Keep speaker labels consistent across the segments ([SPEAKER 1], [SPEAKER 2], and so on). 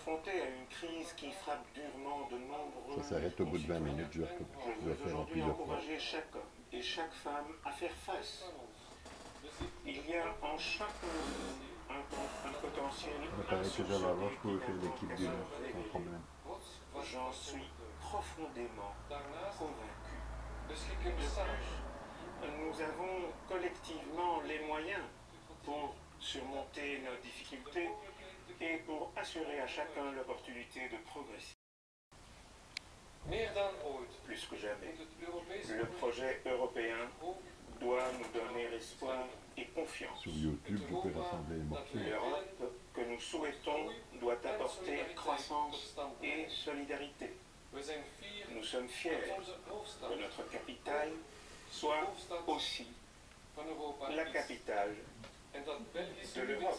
[SPEAKER 1] confrontés à une crise qui frappe durement de nombreux
[SPEAKER 2] Ça s'arrête au bout de 20 minutes, je
[SPEAKER 1] Je
[SPEAKER 2] dois
[SPEAKER 1] veux
[SPEAKER 2] faire en
[SPEAKER 1] aujourd'hui
[SPEAKER 2] plusieurs fois.
[SPEAKER 1] encourager chaque homme et chaque femme à faire face. Il y a en chaque un potentiel
[SPEAKER 2] Il paraît que j'avais avant, je pouvais faire l'équipe d'une heure sans
[SPEAKER 1] révélé.
[SPEAKER 2] problème.
[SPEAKER 1] J'en suis profondément convaincu. De plus, nous avons collectivement les moyens pour surmonter nos difficultés et pour assurer à chacun l'opportunité de progresser. Plus que jamais, le projet européen doit nous donner espoir et confiance.
[SPEAKER 2] Sur YouTube, je peux rassembler les morceaux.
[SPEAKER 1] L'Europe que nous souhaitons doit apporter croissance et solidarité. Nous sommes fiers que notre capitale soit aussi la capitale de l'Europe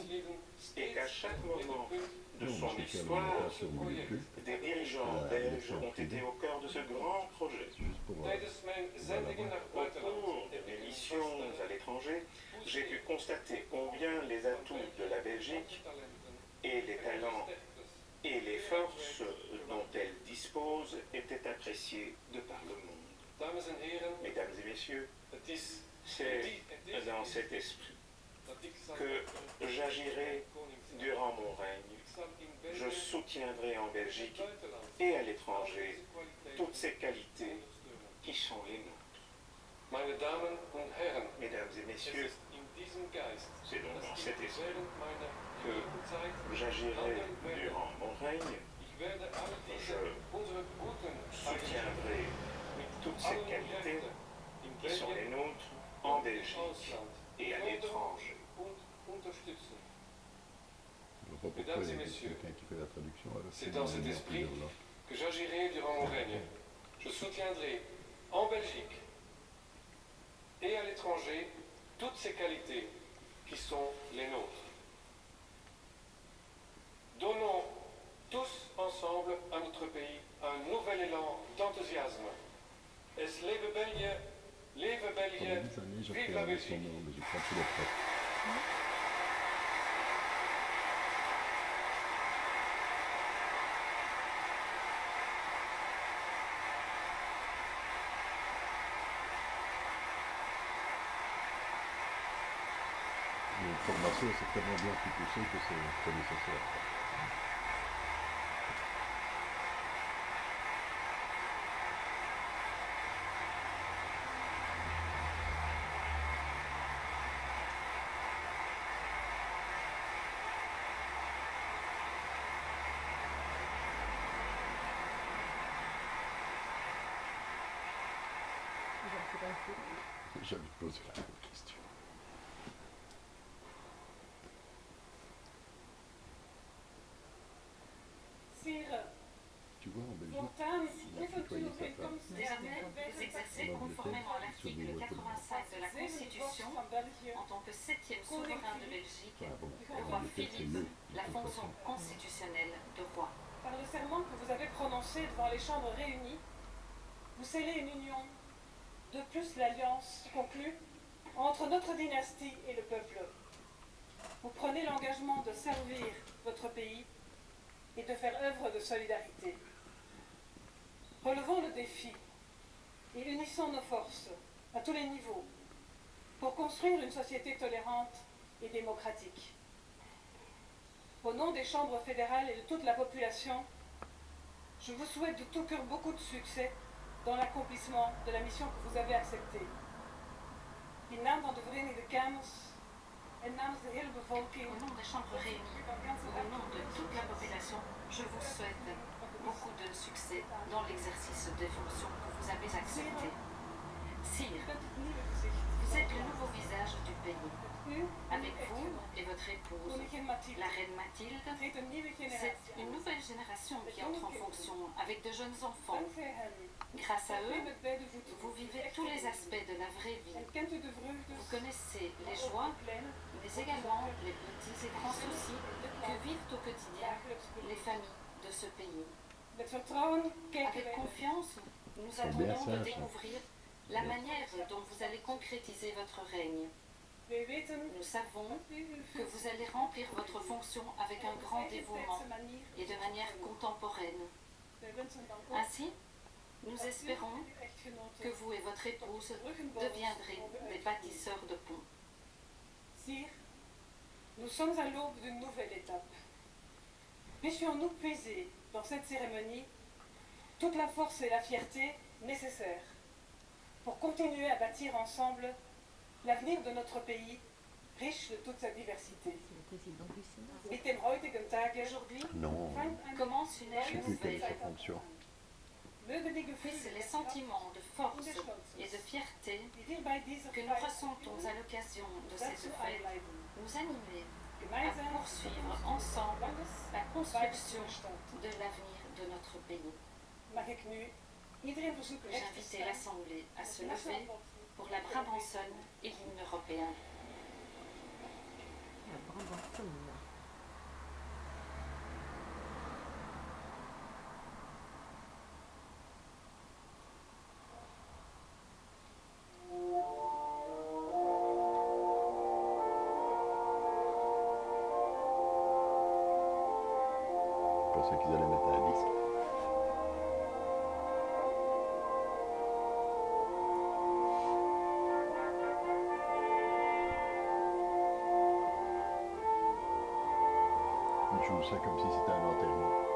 [SPEAKER 1] et qu'à chaque moment de son histoire, des dirigeants belges ont été au cœur de ce grand projet. Au cours de mes missions à l'étranger, j'ai pu constater combien les atouts de la Belgique et les talents et les forces dont elle dispose étaient appréciés de par le monde. Mesdames et messieurs, c'est dans cet esprit que j'agirai durant mon règne. Je soutiendrai en Belgique et à l'étranger toutes ces qualités qui sont les nôtres. Mesdames et messieurs, c'est donc dans cet esprit que j'agirai durant mon règne. Je soutiendrai toutes ces qualités qui sont les nôtres en Belgique et à l'étranger.
[SPEAKER 2] Mesdames et messieurs,
[SPEAKER 3] c'est dans cet esprit que j'agirai durant mon règne. Je soutiendrai en Belgique et à l'étranger toutes ces qualités qui sont les nôtres. Donnons tous ensemble à notre pays un nouvel élan d'enthousiasme. Es lebe België, leve België, vive la Belgique.
[SPEAKER 2] Mais j'ai pas tous les prêts. Une formation, c'est tellement bien plus poussé que c'est pas nécessaire. J'avais posé la même question.
[SPEAKER 4] Sire,
[SPEAKER 2] Tu vois, en Belgique,
[SPEAKER 4] Fontaine,
[SPEAKER 2] il a tutoyé sa femme.
[SPEAKER 5] Désormais, vous exercez conformément à l'article 85 de la Constitution, en tant que 7e souverain de Belgique, le roi Philippe, la fonction constitutionnelle de roi.
[SPEAKER 4] par le serment que vous avez prononcé devant les chambres réunies, vous scellez une union, de plus l'alliance conclue entre notre dynastie et le peuple. Vous prenez l'engagement de servir votre pays et de faire œuvre de solidarité. Relevons le défi et unissons nos forces à tous les niveaux pour construire une société tolérante et démocratique. Au nom des chambres fédérales et de toute la population, je vous souhaite de tout cœur beaucoup de succès dans l'accomplissement de la mission que vous avez acceptée. In naam van de Verenigde Kamers en namens de hele bevolking,
[SPEAKER 5] Au nom des chambres réunies, au nom de toute la population, je vous souhaite beaucoup de succès dans l'exercice des fonctions que vous avez acceptées. Sire, vous êtes le nouveau visage du pays. Avec vous et votre épouse, la reine Mathilde, c'est une nouvelle génération qui entre en fonction avec de jeunes enfants. Grâce à eux, vous vivez tous les aspects de la vraie vie. Vous connaissez les joies, mais également les petits et grands soucis que vivent au quotidien les familles de ce pays. Avec confiance, nous attendons de découvrir la manière dont vous allez concrétiser votre règne.
[SPEAKER 4] Wij weten
[SPEAKER 5] Nous savons
[SPEAKER 4] dat u uw
[SPEAKER 5] que vous allez remplir votre fonction avec un grand dévouement
[SPEAKER 4] tijdse manier
[SPEAKER 5] et de manière contemporaine.
[SPEAKER 4] Wij wensen dan ook
[SPEAKER 5] Ainsi, nous
[SPEAKER 4] dat u
[SPEAKER 5] espérons
[SPEAKER 4] en uw echtgenote
[SPEAKER 5] que vous et votre épouse deviendrez des bâtisseurs de ponts.
[SPEAKER 4] Sire, nous sommes à l'aube d'une nouvelle étape. Puissions-nous puiser dans cette cérémonie toute la force et la fierté nécessaires pour continuer à bâtir ensemble l'avenir de notre pays, riche de toute sa diversité. Mit dem heutigen Tage
[SPEAKER 5] Aujourd'hui
[SPEAKER 2] Non,
[SPEAKER 4] fängt ein
[SPEAKER 5] commence une
[SPEAKER 2] je ne sais
[SPEAKER 5] ère
[SPEAKER 2] plus quelle est
[SPEAKER 5] nouvelle.
[SPEAKER 2] sa fonction.
[SPEAKER 4] Möge die
[SPEAKER 5] Puissent
[SPEAKER 4] Gefühle
[SPEAKER 5] les sentiments de force et de fierté
[SPEAKER 4] die wir bei dieser
[SPEAKER 5] que nous ressentons à l'occasion de ces
[SPEAKER 4] dazu
[SPEAKER 5] deux fêtes
[SPEAKER 4] einleiten,
[SPEAKER 5] nous animer à
[SPEAKER 4] gemeinsam
[SPEAKER 5] poursuivre ensemble la construction
[SPEAKER 4] Bundesbeistand.
[SPEAKER 5] de l'avenir de notre pays.
[SPEAKER 4] Mag ik nu iedereen verzoeken recht te
[SPEAKER 5] J'invite
[SPEAKER 4] staan.
[SPEAKER 5] l'Assemblée à se
[SPEAKER 4] De nationale
[SPEAKER 5] lever
[SPEAKER 4] porte
[SPEAKER 5] pour la Brabançonne et l'hymne européen.
[SPEAKER 2] Je pensais qu'ils allaient mettre un disque. Ils jouent ça comme si c'était un enterrement.